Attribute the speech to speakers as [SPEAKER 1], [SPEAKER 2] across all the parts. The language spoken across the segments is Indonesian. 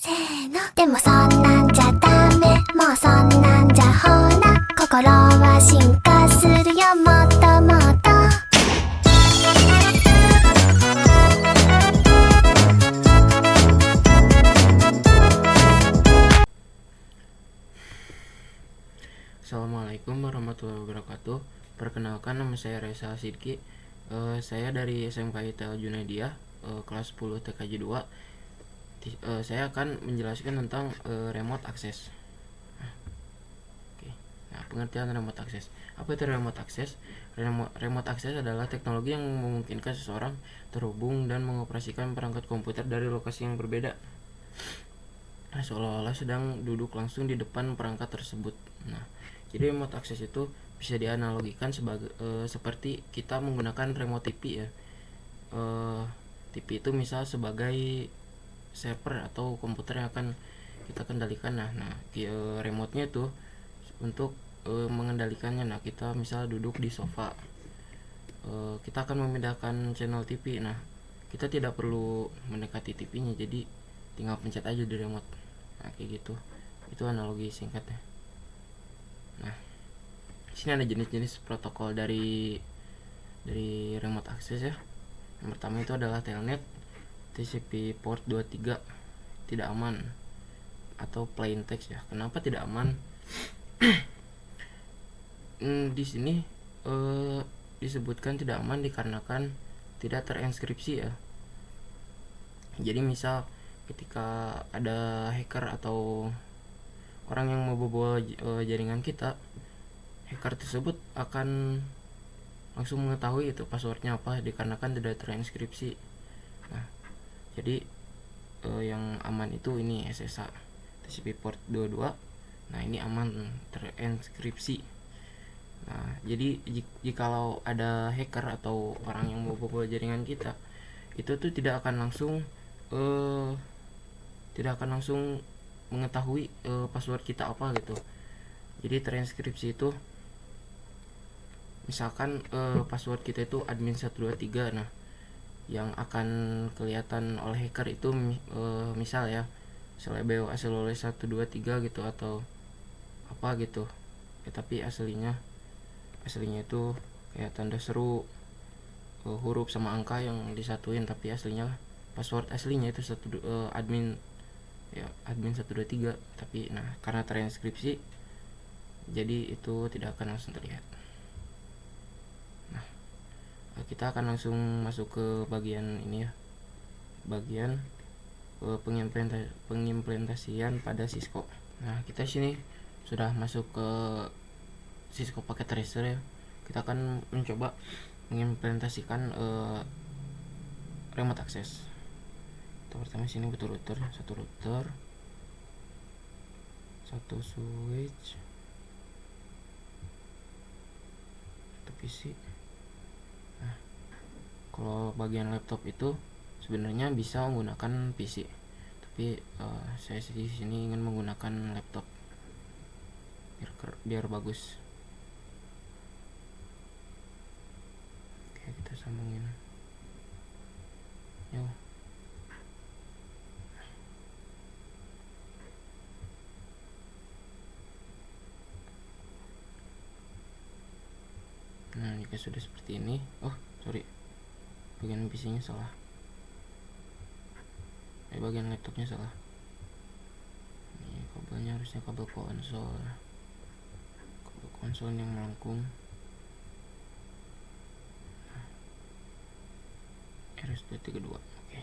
[SPEAKER 1] せーのでもそんなんじゃダメもうそんなんじゃほら心は進化するよもっともっと
[SPEAKER 2] Assalamualaikum warahmatullahi wabarakatuh. Perkenalkan, nama saya Reza Sidki. Saya dari SMK ITL Junaidiyah, kelas 10 TKJ 2. Saya akan menjelaskan tentang remote access. Nah, pengertian remote access. Apa itu remote access? Remote access adalah teknologi yang memungkinkan seseorang terhubung dan mengoperasikan perangkat komputer dari lokasi yang berbeda. Nah, seolah-olah sedang duduk langsung di depan perangkat tersebut. Nah, jadi remote access itu bisa dianalogikan sebagai seperti kita menggunakan remote TV ya. TV itu misal sebagai server atau komputer yang akan kita kendalikan. Nah, remote-nya itu untuk mengendalikannya. Nah, kita misal duduk di sofa, kita akan memindahkan channel TV. Nah, kita tidak perlu mendekati TV-nya, jadi tinggal pencet aja di remote. Nah, kayak gitu. Itu analogi singkatnya. Nah, di sini ada jenis-jenis protokol dari remote access ya. Yang pertama itu adalah telnet, TCP port 23 tidak aman, atau plain text ya. Kenapa tidak aman? Di sini disebutkan tidak aman dikarenakan tidak terinskripsi ya. Jadi misal ketika ada hacker atau orang yang mau membobol jaringan kita, hacker tersebut akan langsung mengetahui itu passwordnya apa dikarenakan tidak terinskripsi. Nah, jadi yang aman itu ini SSH, TCP port 22. Nah, ini aman terinskripsi. Nah, jadi jikalau ada hacker atau orang yang mau membobol jaringan kita, itu tuh tidak akan langsung mengetahui password kita apa gitu. Jadi terinskripsi itu misalkan password kita itu admin 123. Nah, yang akan kelihatan oleh hacker itu misal ya selebeo aslole 123 gitu atau apa gitu ya, tapi aslinya itu kayak tanda seru, huruf sama angka yang disatuin, tapi aslinya password aslinya itu admin 123. Tapi nah, karena terinskripsi jadi itu tidak akan langsung terlihat. Nah, kita akan langsung masuk ke bagian ini ya, bagian pengimplementasian pada Cisco. Nah, kita sini sudah masuk ke Cisco Packet Tracer ya. Kita akan mencoba mengimplementasikan remote access. Pertama sini butuh router, satu switch, satu PC. Nah, kalau bagian laptop itu sebenarnya bisa menggunakan PC, tapi saya di sini ingin menggunakan laptop biar bagus. Oke, kita sambungin. Yo. Nah, jika sudah seperti ini, bagian PC-nya salah. Bagian laptopnya salah. Ini kabelnya harusnya kabel konsol yang melengkung. RS232. Oke.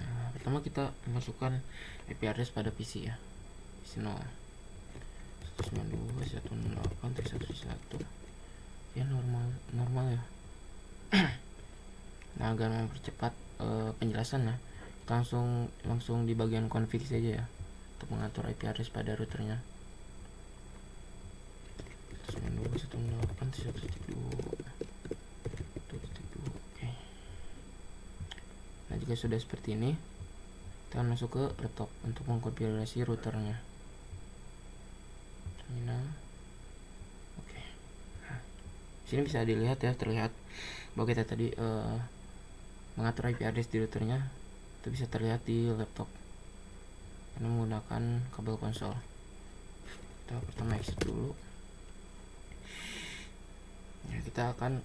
[SPEAKER 2] Nah, pertama kita masukkan IP address pada PC ya. PC 0 192.168.1.1. Ya, normal ya. Nah, agar mempercepat penjelasannya, kita langsung di bagian config saja ya, untuk mengatur IP address pada routernya. 192.168.1.2. Oke. Nah, jika sudah seperti ini, kita akan masuk ke laptop untuk mengkonfigurasi routernya. Terminal. Oke. Nah, sini bisa dilihat ya, terlihat bahwa kita tadi mengatur IP address di routernya itu bisa terlihat di laptop karena menggunakan kabel konsol. Kita pertama exit dulu ya, kita akan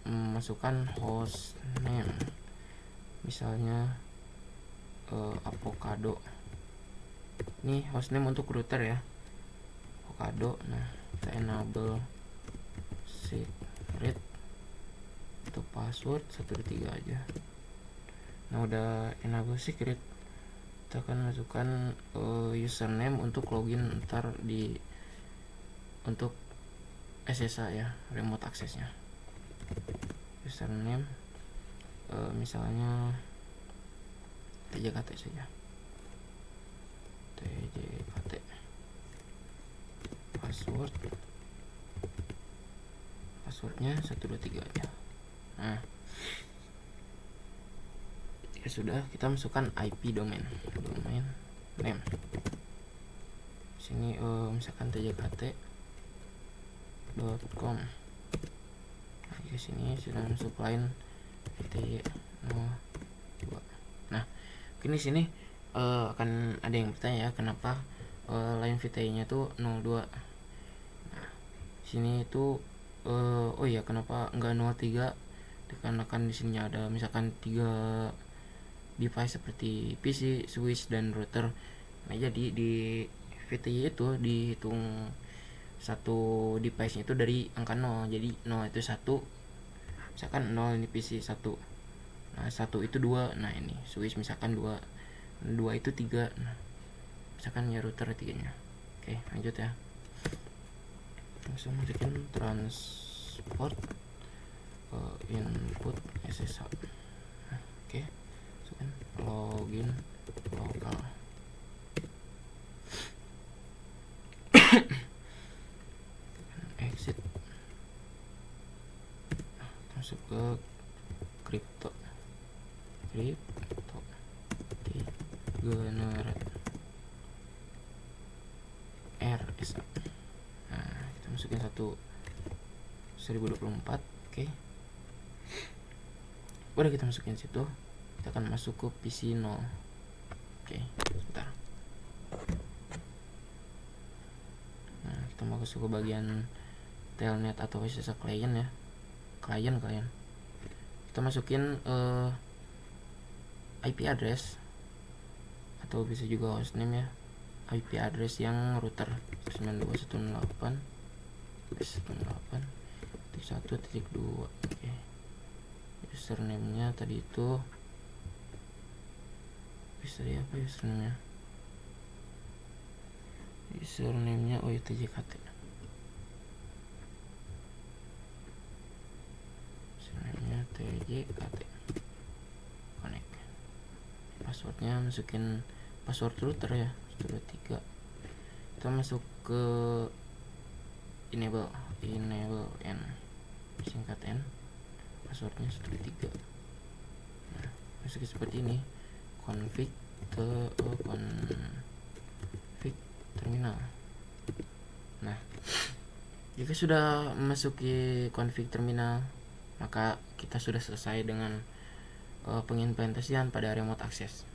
[SPEAKER 2] masukkan host name, misalnya avocado. Ini host name untuk router ya, avocado. Nah, kita enable secret untuk password 123 aja. Nah, udah enable secret, kita akan masukkan username untuk login ntar untuk SSH ya, remote accessnya. Username misalnya TJKT saja, TJKT. Passwordnya 123 aja. Nah, ya sudah, kita masukkan IP domain name. Sini misalkan tjkt.com. Nah, di sini sudah masuk line VTY 02. Nah, kini sini akan ada yang bertanya ya, kenapa line VTY-nya tuh 02. Nah, sini itu kenapa enggak 03? Dikarenakan di sini ada misalkan 3 device seperti PC, switch, dan router. Nah, jadi di VTY itu dihitung satu device itu dari angka 0. Jadi 0 itu 1, misalkan 0 ini PC 1. Nah, 1 itu 2. Nah, ini switch misalkan 2 itu 3. Nah, misalkan ya router 3-nya. Oke, lanjut ya. Langsung masukin transport input SSH. Nah, oke, masukin login lokal. Exit. Nah, masuk ke crypto. Oke, generate RSA. Nah, kita masukin 1024. Oke, udah kita masukin situ, kita akan masuk ke PC 0. Oke, sebentar. Nah, kita mau masuk ke bagian telnet atau SSH client ya, klien. Kita masukin IP address atau bisa juga hostname ya, IP address yang router 92.168.1.2. Oke, username-nya tadi itu bisa ya, apa username-nya TJKT. Username-nya TJKT. Connect. Passwordnya masukin password router ya, 123. Kita masuk ke enable n, singkat n, passwordnya 123. Nah, masukin seperti ini, config terminal. Nah, jika sudah memasuki config terminal, maka kita sudah selesai dengan pengimplementasian pada remote access.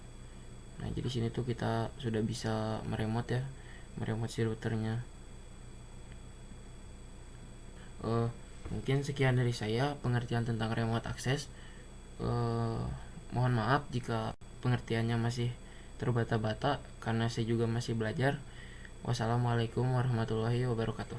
[SPEAKER 2] Nah, jadi sini tuh kita sudah bisa meremote si routernya. Mungkin sekian dari saya pengertian tentang remote access. Mohon maaf jika pengertiannya masih terbata-bata karena saya juga masih belajar. Wassalamualaikum warahmatullahi wabarakatuh.